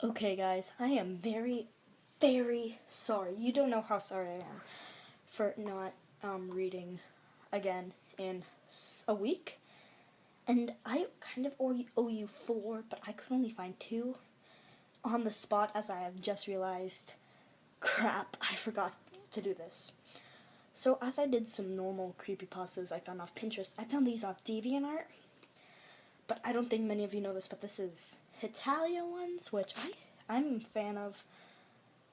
Okay, guys, I am very, very sorry. You don't know how sorry I am for not reading again in a week. And I kind of owe you four, but I could only find two on the spot as I have just realized, crap, I forgot to do this. So as I did some normal creepypastas I found off Pinterest, I found these off DeviantArt. But I don't think many of you know this, but this is Hetalia ones, which I'm a fan of.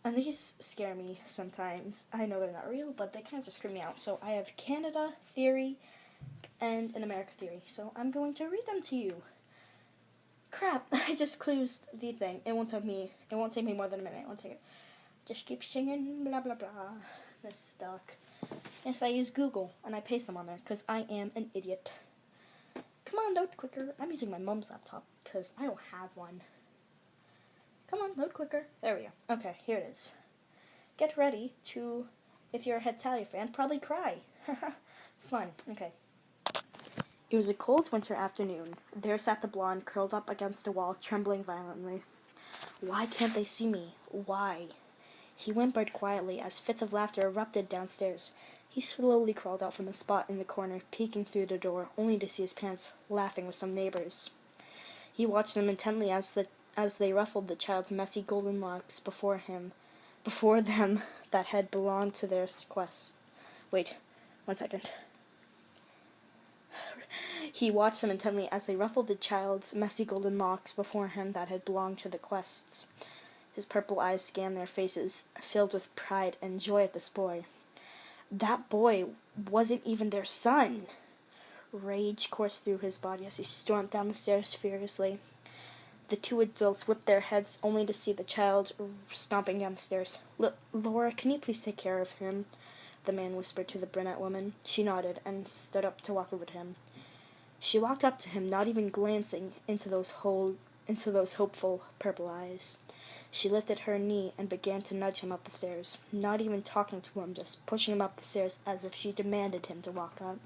And these scare me sometimes. I know they're not real, but they kind of just creep me out. So I have Canada theory and an America theory. So I'm going to read them to you. Crap, I just closed the thing. It won't take me more than a minute. It won't take it. Just keep singing, blah, blah, blah. This stuck. Yes, I use Google, and I paste them on there, because I am an idiot. Come on, load quicker. I'm using my mom's laptop, because I don't have one. Come on, load quicker. There we go. Okay, here it is. Get ready to, if you're a Hetalia fan, probably cry. Fun. Okay. It was a cold winter afternoon. There sat the blonde, curled up against a wall, trembling violently. Why can't they see me? Why? He whimpered quietly as fits of laughter erupted downstairs. He slowly crawled out from the spot in the corner, peeking through the door, only to see his parents laughing with some neighbors. He watched them intently as they ruffled the child's messy golden locks before them that had belonged to their quest. Wait, 1 second. He watched them intently as they ruffled the child's messy golden locks before him that had belonged to the quests. His purple eyes scanned their faces, filled with pride and joy at this boy. That boy wasn't even their son. Rage coursed through his body as he stormed down the stairs furiously. The two adults whipped their heads only to see the child stomping down the stairs. Laura, can you please take care of him? The man whispered to the brunette woman. She nodded and stood up to walk over to him. She walked up to him, not even glancing into those hopeful purple eyes. She lifted her knee and began to nudge him up the stairs, not even talking to him, just pushing him up the stairs as if she demanded him to walk up.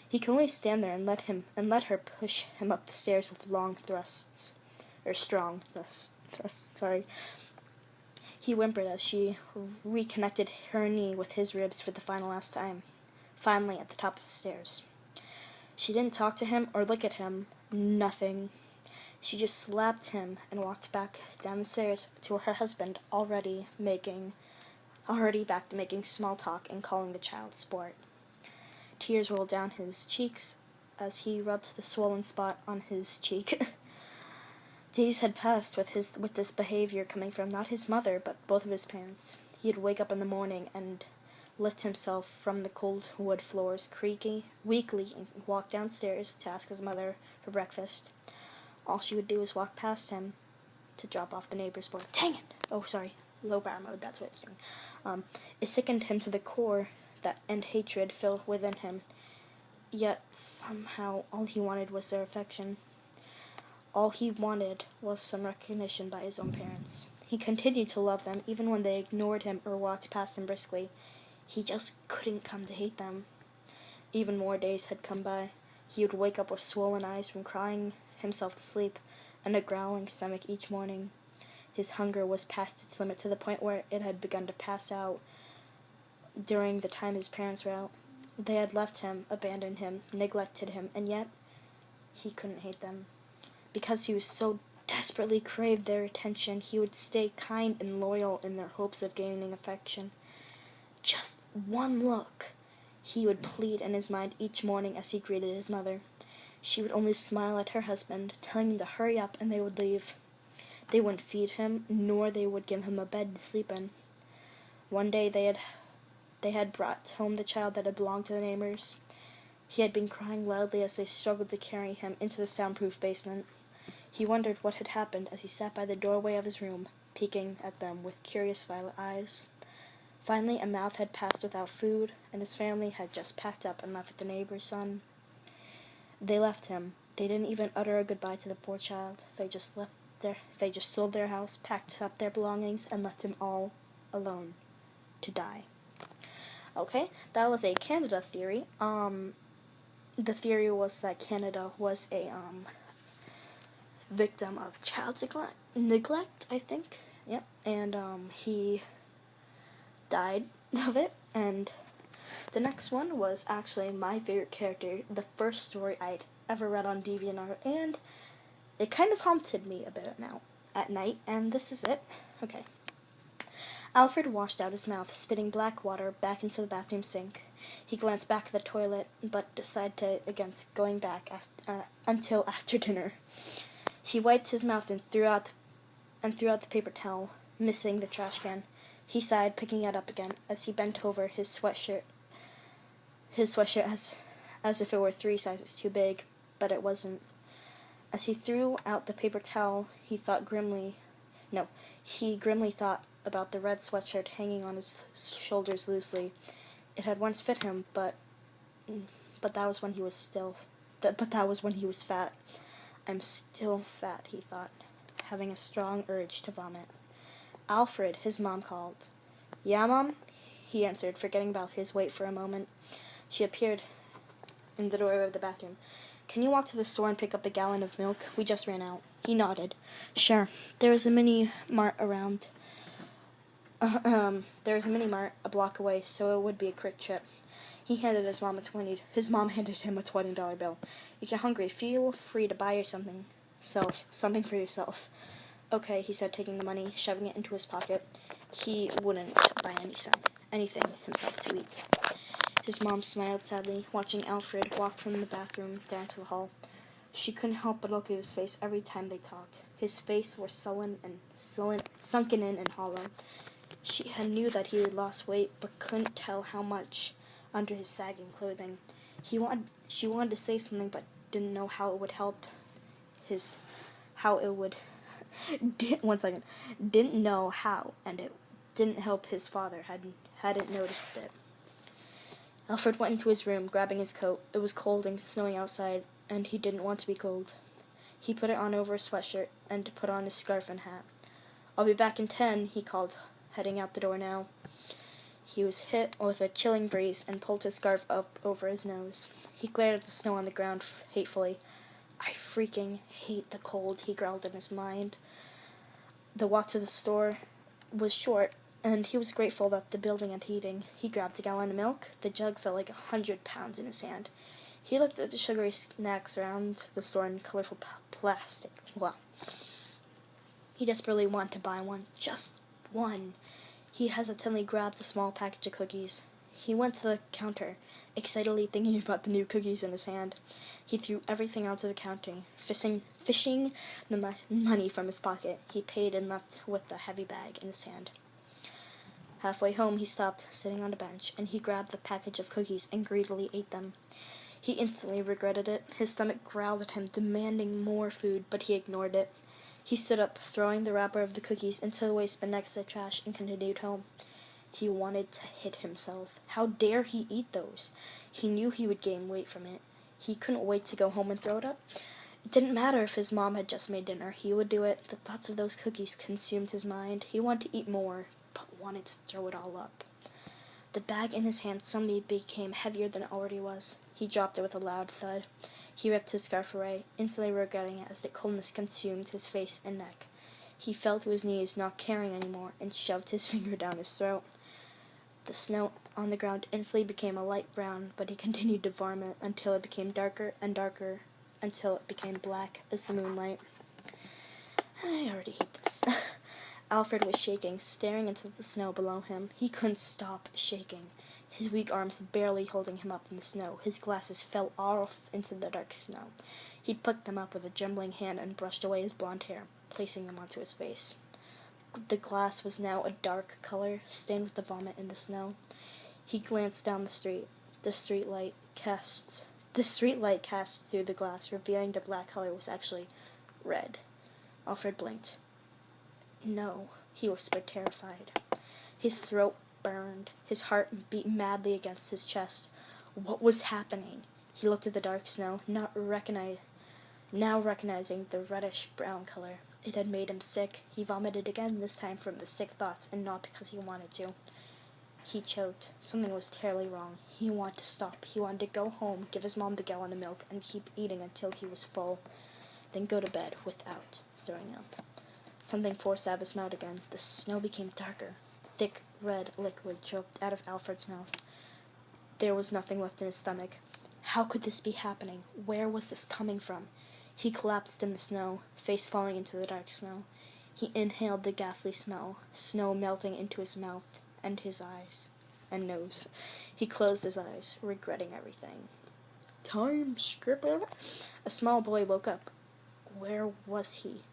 He could only stand there and let her push him up the stairs with strong thrusts. He whimpered as she reconnected her knee with his ribs for the last time. Finally, at the top of the stairs. She didn't talk to him or look at him. Nothing. She just slapped him and walked back down the stairs to her husband, already back to making small talk and calling the child sport. Tears rolled down his cheeks as he rubbed the swollen spot on his cheek. Days had passed with this behavior coming from not his mother, but both of his parents. He'd wake up in the morning and lift himself from the cold wood floors weakly and walk downstairs to ask his mother for breakfast. All she would do was walk past him to drop off the neighbor's boy. Dang it! Oh, sorry. Low power mode, that's what it's doing. It sickened him to the core, and hatred filled within him. Yet, somehow, all he wanted was their affection. All he wanted was some recognition by his own parents. He continued to love them, even when they ignored him or walked past him briskly. He just couldn't come to hate them. Even more days had come by. He would wake up with swollen eyes from crying himself to sleep, and a growling stomach each morning. His hunger was past its limit to the point where it had begun to pass out during the time his parents were out. They had left him, abandoned him, neglected him, and yet he couldn't hate them. Because he was so desperately craved their attention, he would stay kind and loyal in their hopes of gaining affection. Just one look, he would plead in his mind each morning as he greeted his mother. She would only smile at her husband, telling him to hurry up, and they would leave. They wouldn't feed him, nor they would give him a bed to sleep in. One day they had brought home the child that had belonged to the neighbors. He had been crying loudly as they struggled to carry him into the soundproof basement. He wondered what had happened as he sat by the doorway of his room, peeking at them with curious violet eyes. Finally, a month had passed without food, and his family had just packed up and left with the neighbor's son. They left him. They didn't even utter a goodbye to the poor child. They just sold their house, packed up their belongings, and left him all alone to die. Okay, that was a Canada theory. The theory was that Canada was a victim of child neglect, I think. Yep. And he died of it. And the next one was actually my favorite character, the first story I'd ever read on DeviantArt, and it kind of haunted me a bit now at night, and this is it. Okay. Alfred washed out his mouth, spitting black water back into the bathroom sink. He glanced back at the toilet, but decided against going back until after dinner. He wiped his mouth and threw out the paper towel, missing the trash can. He sighed, picking it up again as he bent over his sweatshirt as if it were 3 sizes too big, but it wasn't. As he threw out the paper towel, he grimly thought about the red sweatshirt hanging on his shoulders loosely. It had once fit him, but that was when he was fat. I'm still fat, he thought, having a strong urge to vomit. Alfred, his mom called. Yeah, Mom? He answered, forgetting about his weight for a moment. She appeared in the doorway of the bathroom. Can you walk to the store and pick up a gallon of milk? We just ran out. He nodded. Sure. There is a mini mart a block away, so it would be a quick trip. He handed his mom handed him a $20 bill. If you're hungry, feel free to buy something for yourself. Okay, he said, taking the money, shoving it into his pocket. He wouldn't buy anything himself to eat. His mom smiled sadly, watching Alfred walk from the bathroom down to the hall. She couldn't help but look at his face every time they talked. His face was sullen and sunken in and hollow. She knew that he had lost weight, but couldn't tell how much under his sagging clothing. She wanted to say something, but didn't know how it would help didn't know how, and it didn't help his father hadn't noticed it. Alfred went into his room, grabbing his coat. It was cold and snowing outside, and he didn't want to be cold. He put it on over his sweatshirt and put on his scarf and hat. I'll be back in 10, he called, heading out the door now. He was hit with a chilling breeze and pulled his scarf up over his nose. He glared at the snow on the ground hatefully. I freaking hate the cold, he growled in his mind. The walk to the store was short, and he was grateful that the building had heating. He grabbed a gallon of milk. The jug felt like 100 pounds in his hand. He looked at the sugary snacks around the store in colorful plastic. Wow. He desperately wanted to buy one. Just one. He hesitantly grabbed a small package of cookies. He went to the counter, excitedly thinking about the new cookies in his hand. He threw everything onto the counter, fishing the money from his pocket. He paid and left with the heavy bag in his hand. Halfway home, he stopped, sitting on a bench, and he grabbed the package of cookies and greedily ate them. He instantly regretted it. His stomach growled at him, demanding more food, but he ignored it. He stood up, throwing the wrapper of the cookies into the waste bin next to the trash, and continued home. He wanted to hit himself. How dare he eat those? He knew he would gain weight from it. He couldn't wait to go home and throw it up. It didn't matter if his mom had just made dinner. He would do it. The thoughts of those cookies consumed his mind. He wanted to eat more, but wanted to throw it all up. The bag in his hand suddenly became heavier than it already was. He dropped it with a loud thud. He ripped his scarf away, instantly regretting it as the coldness consumed his face and neck. He fell to his knees, not caring anymore, and shoved his finger down his throat. The snow on the ground instantly became a light brown, but he continued to vomit until it became darker and darker, until it became black as the moonlight. I already hate this. Alfred was shaking, staring into the snow below him. He couldn't stop shaking, his weak arms barely holding him up in the snow. His glasses fell off into the dark snow. He picked them up with a trembling hand and brushed away his blonde hair, placing them onto his face. The glass was now a dark color, stained with the vomit in the snow. He glanced down the street. The street light cast through the glass, revealing the black color was actually red. Alfred blinked. No, he whispered, terrified. His throat burned. His heart beat madly against his chest. What was happening? He looked at the dark snow, now recognizing the reddish-brown color. It had made him sick. He vomited again, this time from the sick thoughts, and not because he wanted to. He choked. Something was terribly wrong. He wanted to stop. He wanted to go home, give his mom the gallon of milk, and keep eating until he was full. then go to bed without throwing up. Something forced out of his mouth again. The snow became darker. Thick, red liquid choked out of Alfred's mouth. There was nothing left in his stomach. How could this be happening? Where was this coming from? He collapsed in the snow, face falling into the dark snow. He inhaled the ghastly smell, snow melting into his mouth and his eyes and nose. He closed his eyes, regretting everything. Time skipper. A small boy woke up. Where was he?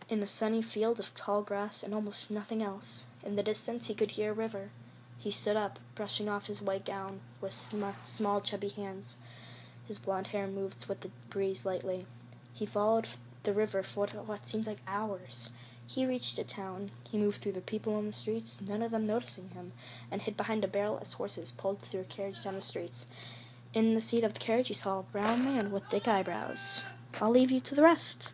In a sunny field of tall grass and almost nothing else. In the distance he could hear a river. He stood up, brushing off his white gown with small chubby hands. His blond hair moved with the breeze lightly. He followed the river for what seemed like hours. He reached a town. He moved through the people on the streets, none of them noticing him, and hid behind a barrel as horses pulled through a carriage down the streets. In the seat of the carriage he saw a brown man with thick eyebrows. I'll leave you to the rest.